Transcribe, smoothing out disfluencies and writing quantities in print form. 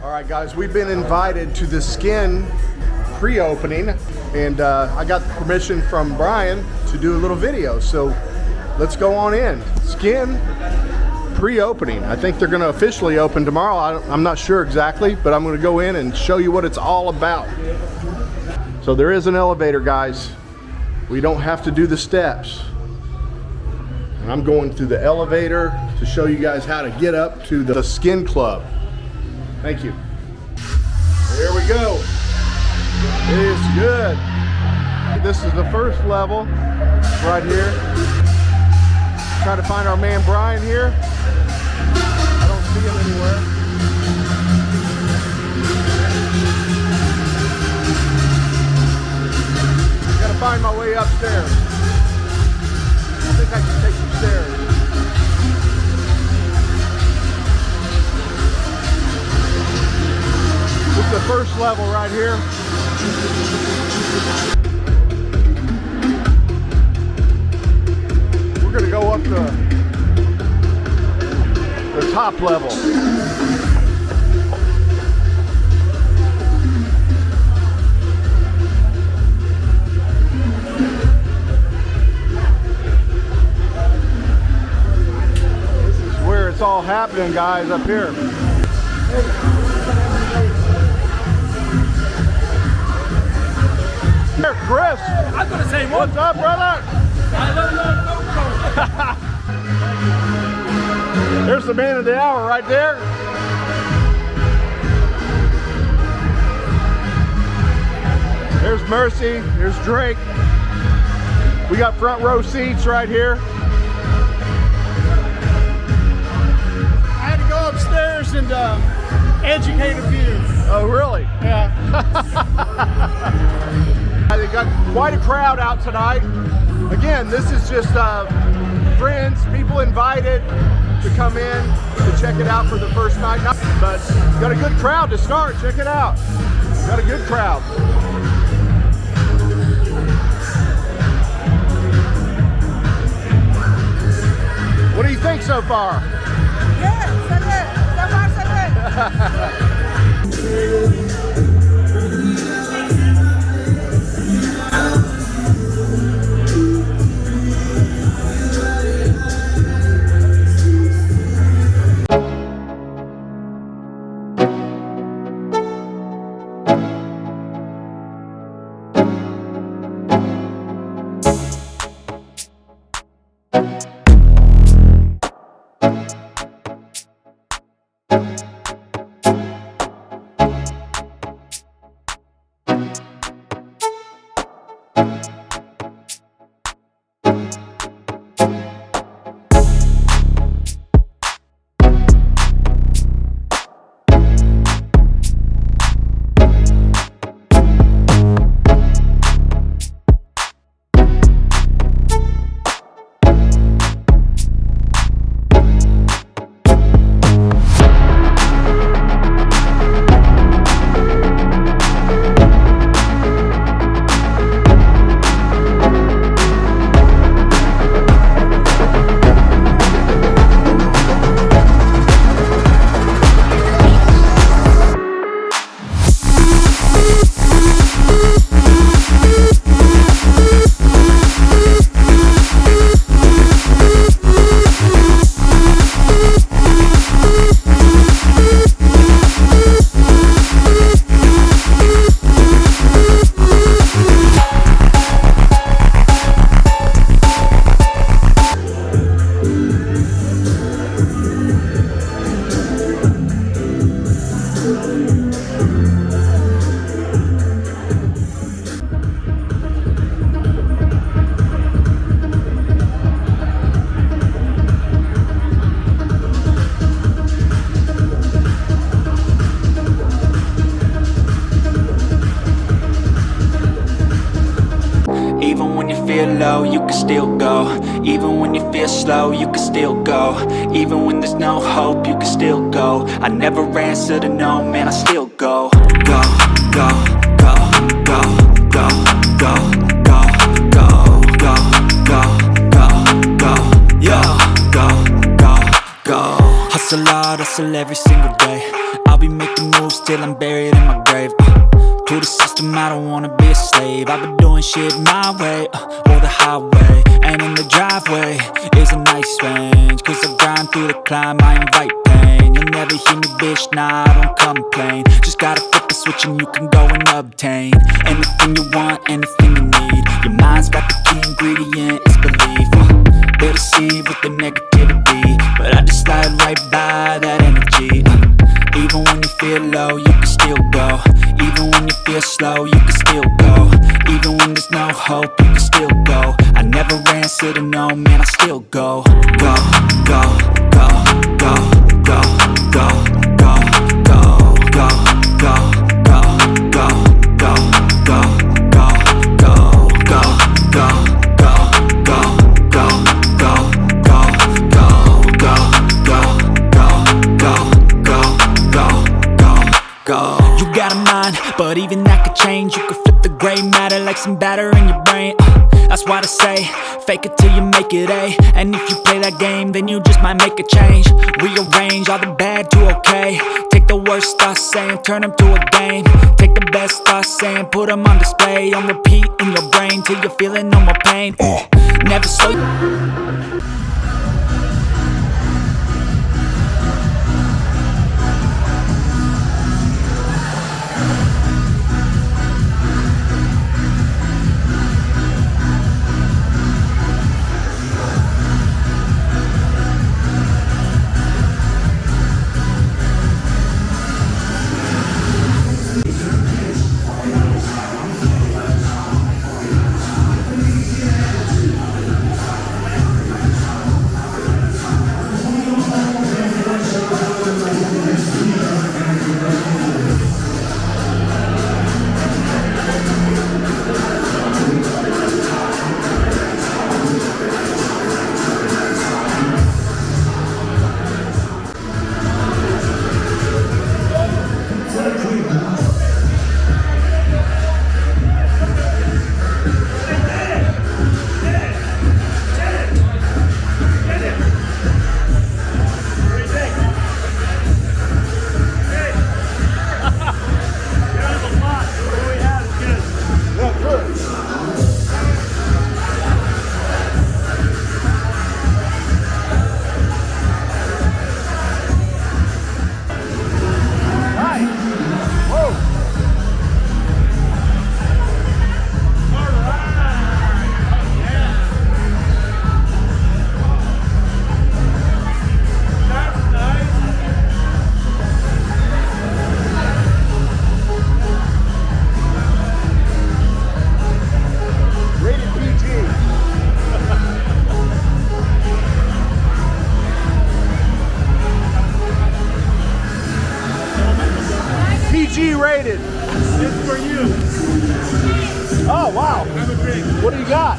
All right, guys, we've been invited to the Skin pre-opening, and I got permission from Brian to do a little video. So let's go on in. Skin pre-opening. I think they're going to officially open tomorrow. I'm not sure exactly, but I'm going to go in and show you what it's all about. So there is an elevator, guys. We don't have to do the steps. And I'm going through the elevator to show you guys how to get up to the Skin Club. Thank you. There we go. It is good. This is the first level right here. Trying to find our man Brian here. I don't see him anywhere. Gotta find my way upstairs. I think I can take some stairs. This is the first level right here. We're gonna go up to the top level. This is where it's all happening, guys, up here. Here, Chris. I'm gonna say what? What's up, brother? I love you. There's the man of the hour right there. There's Mercy. There's Drake. We got front row seats right here. I had to go upstairs and educate a few. Oh, really? Yeah. They got quite a crowd out tonight. Again, this is just friends, people invited to come in to check it out for the first night. But got a good crowd to start. Check it out. Got a good crowd. What do you think so far? Good, so good. So far, so good. low, you can still go. Even when you feel slow, you can still go. Even when there's no hope, you can still go. I never answer to no, man, I still go. Go, go, go, go, go, go, go, go, go, go, go, go, yo, go, go, go. Hustle hard, hustle every single day. I'll be making moves till I'm buried in my grave. To the system, I don't wanna be a slave. I've been doing shit my way, or the highway. And in the driveway is a nice range, cause I grind through the climb, I invite pain. You'll never hear me, bitch, nah, I don't complain. Just gotta flip the switch and you can go and obtain anything you want, anything you need. Your mind's got the key ingredient, it's belief. They'll deceive with the negativity, but I just slide right by that energy. Even when you feel low, you can still go. Even when you feel slow, you can still go. Even when there's no hope, you can still go. I never answer to no, man, I still go. Go, go, go, go, go, go, go, go, go, go, go, go, go, go, go, go, go, go, go, go. You got a mind, but even that could change. You could flip the gray matter like some batter in your brain. That's why they say, fake it till you make it A. And if you play that game, then you just might make a change. Rearrange all the bad to okay. Take the worst thoughts saying, turn them to a game. Take the best thoughts saying, put them on display. On repeat in your brain till you're feeling no more pain. Never slow. Rated. It's for you. Oh, wow. Have a drink. What do you got?